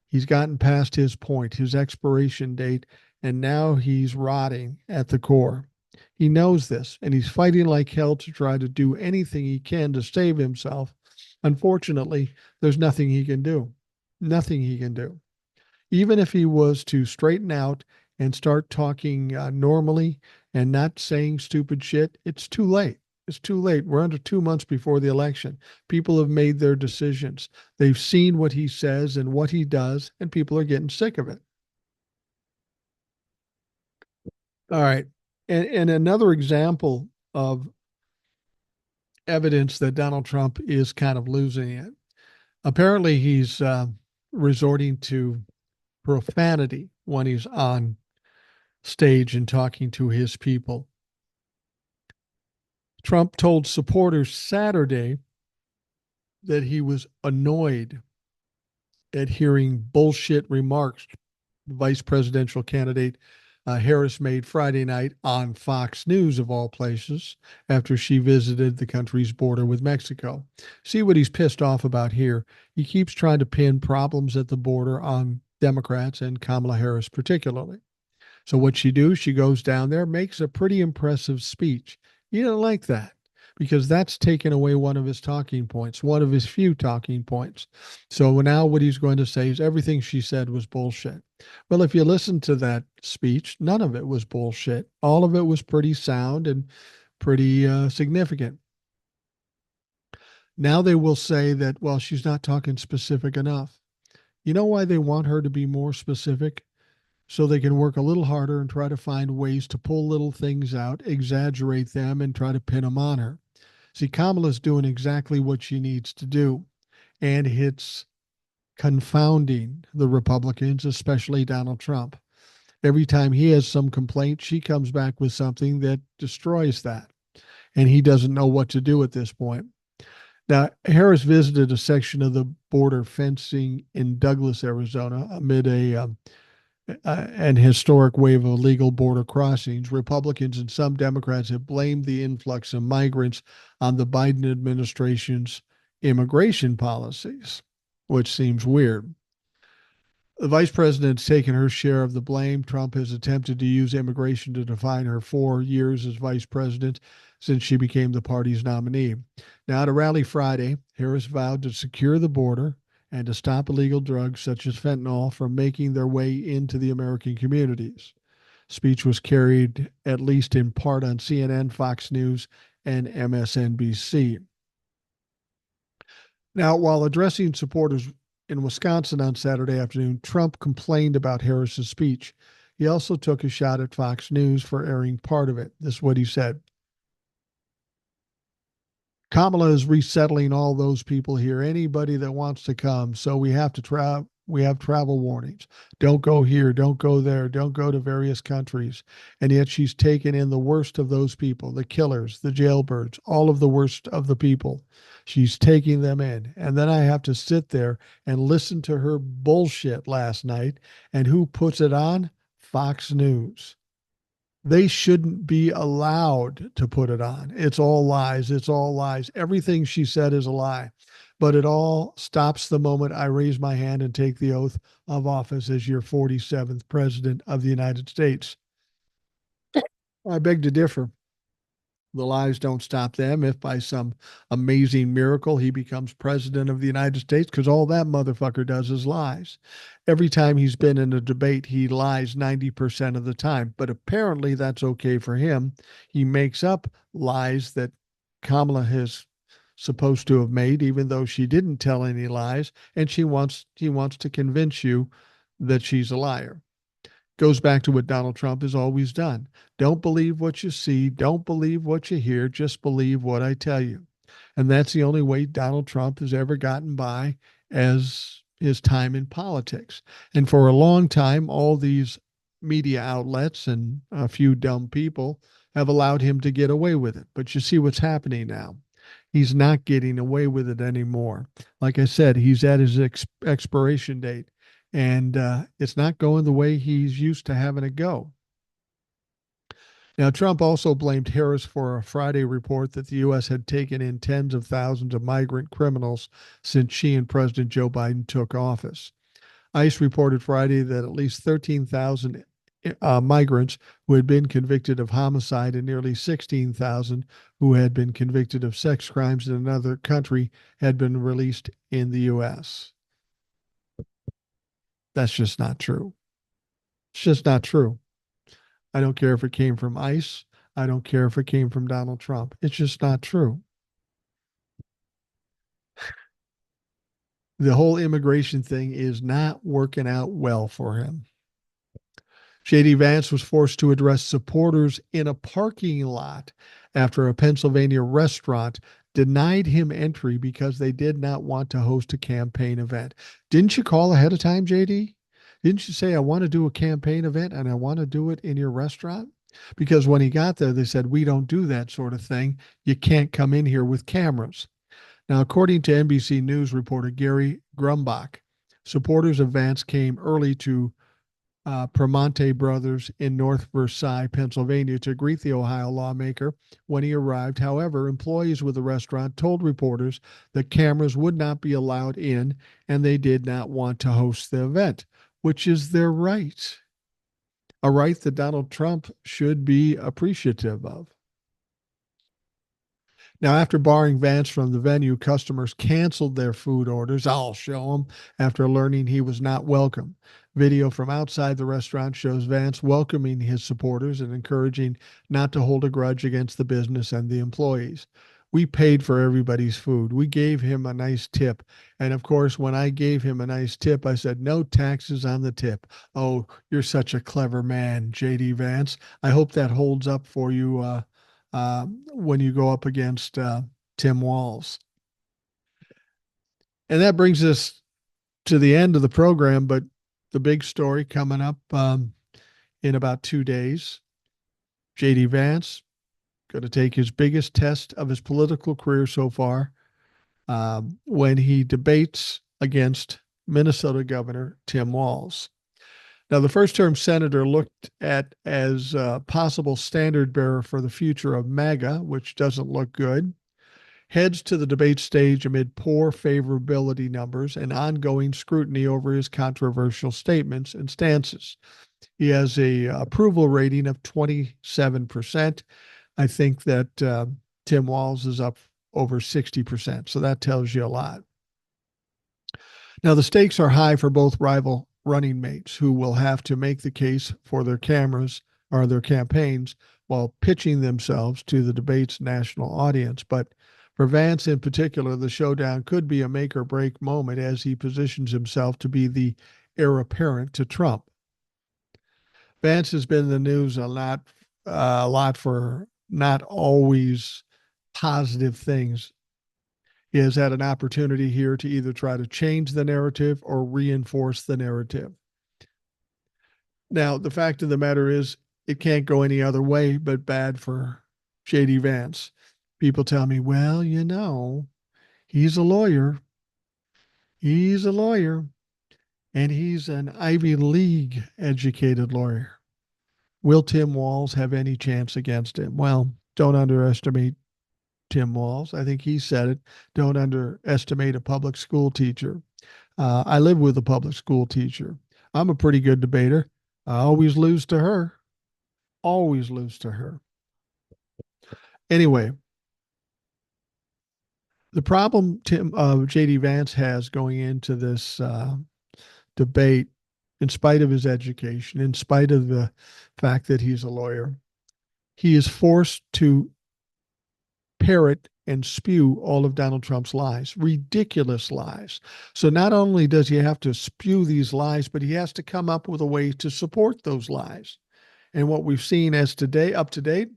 He's gotten past his point, his expiration date, and now he's rotting at the core. He knows this, and he's fighting like hell to try to do anything he can to save himself. Unfortunately, there's nothing he can do. Nothing he can do. Even if he was to straighten out and start talking normally and not saying stupid shit, it's too late. It's too late. We're under 2 months before the election. People have made their decisions. They've seen what he says and what he does, and people are getting sick of it. All right. And another example of evidence that Donald Trump is kind of losing it. Apparently, he's resorting to profanity when he's on stage and talking to his people. Trump told supporters Saturday that he was annoyed at hearing bullshit remarks the vice presidential candidate Harris made Friday night on Fox News, of all places, after she visited the country's border with Mexico. See what he's pissed off about here. He keeps trying to pin problems at the border on Democrats and Kamala Harris particularly. So what she do? She goes down there, makes a pretty impressive speech. You don't like that because that's taken away one of his talking points, one of his few talking points. So now what he's going to say is everything she said was bullshit. Well, if you listen to that speech, none of it was bullshit. All of it was pretty sound and pretty significant. Now they will say that, well, she's not talking specific enough. You know why they want her to be more specific? So they can work a little harder and try to find ways to pull little things out, exaggerate them, and try to pin them on her. See, Kamala's doing exactly what she needs to do, and it's confounding the Republicans, especially Donald Trump. Every time he has some complaint, she comes back with something that destroys that, and he doesn't know what to do at this point. Now, Harris visited a section of the border fencing in Douglas, Arizona, amid an historic wave of illegal border crossings. Republicans and some Democrats have blamed the influx of migrants on the Biden administration's immigration policies, which seems weird. The vice president's taken her share of the blame. Trump has attempted to use immigration to define her 4 years as vice president since she became the party's nominee. Now, at a rally Friday, Harris vowed to secure the border and to stop illegal drugs such as fentanyl from making their way into the American communities. Speech was carried at least in part on CNN, Fox News, and MSNBC. Now, while addressing supporters in Wisconsin on Saturday afternoon, Trump complained about Harris's speech. He also took a shot at Fox News for airing part of it. This is what he said. Kamala is resettling all those people here, anybody that wants to come. So we have to travel. We have travel warnings. Don't go here. Don't go there. Don't go to various countries. And yet she's taken in the worst of those people, the killers, the jailbirds, all of the worst of the people. She's taking them in. And then I have to sit there and listen to her bullshit last night. And who puts it on? Fox News. They shouldn't be allowed to put it on. It's all lies. It's all lies. Everything she said is a lie. But it all stops the moment I raise my hand and take the oath of office as your 47th president of the United States. I beg to differ. The lies don't stop them if by some amazing miracle he becomes president of the United States, because all that motherfucker does is lies. Every time he's been in a debate, he lies 90% of the time. But apparently that's okay for him. He makes up lies that Kamala has supposed to have made, even though she didn't tell any lies, and he wants to convince you that she's a liar. Goes back to what Donald Trump has always done. Don't believe what you see, don't believe what you hear, just believe what I tell you. And that's the only way Donald Trump has ever gotten by as his time in politics. And for a long time, all these media outlets and a few dumb people have allowed him to get away with it. But you see what's happening now. He's not getting away with it anymore. Like I said, he's at his expiration date, and it's not going the way he's used to having it go. Now, Trump also blamed Harris for a Friday report that the U.S. had taken in tens of thousands of migrant criminals since she and President Joe Biden took office. ICE reported Friday that at least 13,000 migrants who had been convicted of homicide and nearly 16,000 who had been convicted of sex crimes in another country had been released in the U.S. That's just not true. It's just not true. I don't care if it came from ICE. I don't care if it came from Donald Trump. It's just not true. The whole immigration thing is not working out well for him. J.D. Vance was forced to address supporters in a parking lot after a Pennsylvania restaurant denied him entry because they did not want to host a campaign event. Didn't you call ahead of time, J.D.? Didn't you say, I want to do a campaign event and I want to do it in your restaurant? Because when he got there, they said, we don't do that sort of thing. You can't come in here with cameras. Now, according to NBC News reporter Gary Grumbach, supporters of Vance came early to Primonte Brothers in North Versailles, Pennsylvania, to greet the Ohio lawmaker when he arrived. However, employees with the restaurant told reporters that cameras would not be allowed in and they did not want to host the event, which is their right, a right that Donald Trump should be appreciative of. Now, after barring Vance from the venue, customers canceled their food orders. I'll show them after learning he was not welcome. Video from outside the restaurant shows Vance welcoming his supporters and encouraging not to hold a grudge against the business and the employees. We paid for everybody's food. We gave him a nice tip. And of course, when I gave him a nice tip, I said, no taxes on the tip. Oh, you're such a clever man, J.D. Vance. I hope that holds up for you when you go up against Tim Walz. And that brings us to the end of the program, but the big story coming up in about 2 days. J.D. Vance going to take his biggest test of his political career so far when he debates against Minnesota Governor Tim Walz. Now, the first-term senator looked at as a possible standard bearer for the future of MAGA, which doesn't look good, heads to the debate stage amid poor favorability numbers and ongoing scrutiny over his controversial statements and stances. He has a approval rating of 27%. I think that Tim Walz is up over 60%, so that tells you a lot. Now, the stakes are high for both rival running mates who will have to make the case for their cameras or their campaigns while pitching themselves to the debate's national audience. But for Vance in particular, the showdown could be a make or break moment as he positions himself to be the heir apparent to Trump. Vance has been in the news a lot for not always positive things. He has had an opportunity here to either try to change the narrative or reinforce the narrative. Now, the fact of the matter is, it can't go any other way but bad for J.D. Vance. People tell me, well, you know, he's a lawyer. He's a lawyer, and he's an Ivy League educated lawyer. Will Tim Walz have any chance against him? Well, don't underestimate Tim Walz. I think he said it. Don't underestimate a public school teacher. I live with a public school teacher. I'm a pretty good debater. I always lose to her. Always lose to her. Anyway, the problem J.D. Vance has going into this debate, in spite of his education, in spite of the fact that he's a lawyer, he is forced to parrot and spew all of Donald Trump's lies, ridiculous lies. So not only does he have to spew these lies, but he has to come up with a way to support those lies. And what we've seen as today, up to date,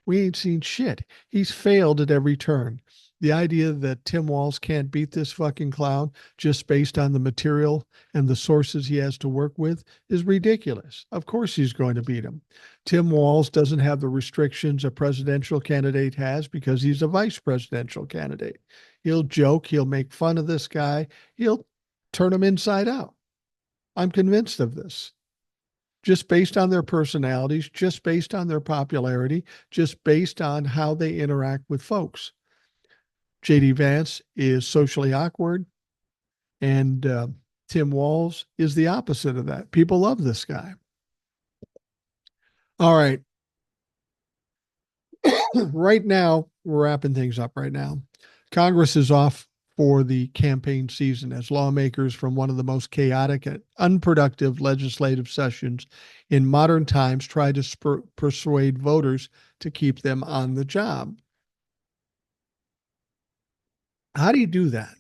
we ain't seen shit. He's failed at every turn. The idea that Tim Walz can't beat this fucking clown just based on the material and the sources he has to work with is ridiculous. Of course he's going to beat him. Tim Walz doesn't have the restrictions a presidential candidate has because he's a vice presidential candidate. He'll joke, he'll make fun of this guy, he'll turn him inside out. I'm convinced of this. Just based on their personalities, just based on their popularity, just based on how they interact with folks. J.D. Vance is socially awkward, and Tim Walz is the opposite of that. People love this guy. All right. Right now, we're wrapping things up right now. Congress is off for the campaign season as lawmakers from one of the most chaotic and unproductive legislative sessions in modern times try to persuade voters to keep them on the job. How do you do that?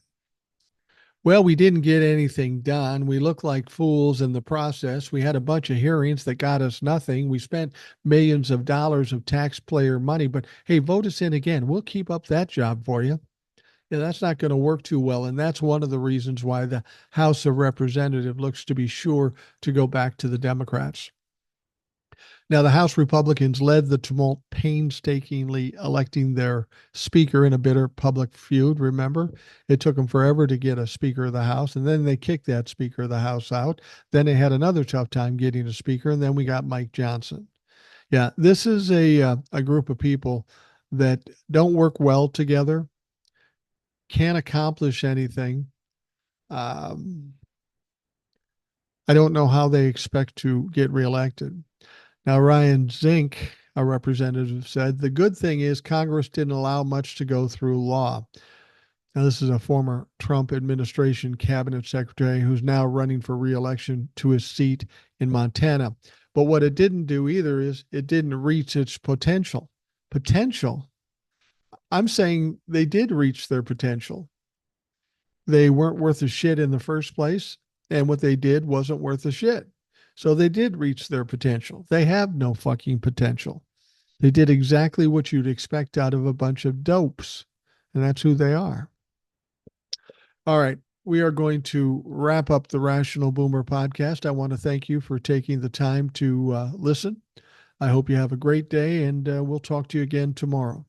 Well, we didn't get anything done. We look like fools in the process. We had a bunch of hearings that got us nothing. We spent millions of dollars of taxpayer money, but hey, vote us in again. We'll keep up that job for you. Yeah, that's not going to work too well. And that's one of the reasons why the House of Representatives looks to be sure to go back to the Democrats. Now, the House Republicans led the tumult, painstakingly electing their speaker in a bitter public feud. Remember, it took them forever to get a Speaker of the House, and then they kicked that Speaker of the House out. Then they had another tough time getting a Speaker, and then we got Mike Johnson. Yeah, this is a group of people that don't work well together, can't accomplish anything. I don't know how they expect to get reelected. Now, Ryan Zink, a representative, said the good thing is Congress didn't allow much to go through law. Now, this is a former Trump administration cabinet secretary who's now running for reelection to his seat in Montana. But what it didn't do either is it didn't reach its potential. Potential? I'm saying they did reach their potential. They weren't worth a shit in the first place, and what they did wasn't worth a shit. So they did reach their potential. They have no fucking potential. They did exactly what you'd expect out of a bunch of dopes, and that's who they are. All right. We are going to wrap up the Rational Boomer podcast. I want to thank you for taking the time to listen. I hope you have a great day, and we'll talk to you again tomorrow.